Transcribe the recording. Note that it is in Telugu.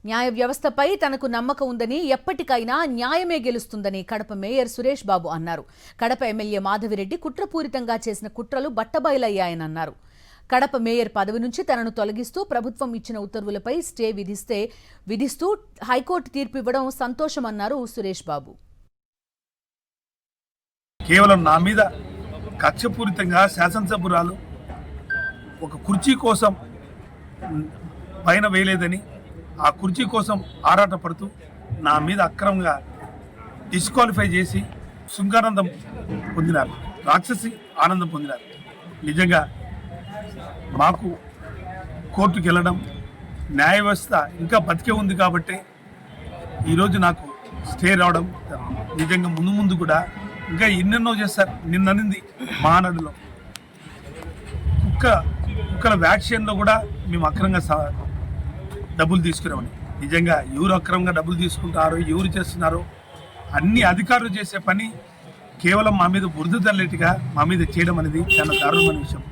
న్యాయ వ్యవస్థపై తనకు నమ్మకం ఉందని, ఎప్పటికైనా న్యాయమే గెలుస్తుందని కడప మేయర్ సురేష్ బాబు అన్నారు. కడప ఎమ్మెల్యే మాధవిరెడ్డి కుట్రపూరితంగా చేసిన కుట్రలు బట్టబయలయ్యాయనన్నారు. కడప మేయర్ పదవి నుంచి తనను తొలగిస్తూ ప్రభుత్వం ఇచ్చిన ఉత్తర్వులపై స్టే విధిస్తూ హైకోర్టు తీర్పు ఇవ్వడం సంతోషమన్నారు సురేష్ బాబు. కేవలం నా మీద కక్షపూరితంగా శాసనసభ్యురాలు ఒక కుర్చీ కోసం పైన వేయలేదని, ఆ కుర్చీ కోసం ఆరాటపడుతూ నా మీద అక్రమంగా డిస్క్వాలిఫై చేసి శృంగానందం పొందినారు, రాక్షసి ఆనందం పొందినారు. నిజంగా మాకు కోర్టుకు వెళ్ళడం, న్యాయ వ్యవస్థ ఇంకా బతికే ఉంది కాబట్టి ఈరోజు నాకు స్టే రావడం. నిజంగా ముందు కూడా ఇంకా ఎన్నెన్నో చేస్తారు. నిన్ననింది మహానదిలో కుక్కల వ్యాక్సిన్లో కూడా మేము అక్రమంగా డబ్బులు తీసుకురామని. నిజంగా ఎవరు అక్రమంగా డబ్బులు తీసుకుంటారో, ఎవరు చేస్తున్నారో అన్ని అధికారులు చేసే పని కేవలం మా మీద బురద తల్లేట్టుగా మా మీద చేయడం అనేది చాలా దారుణమైన విషయం.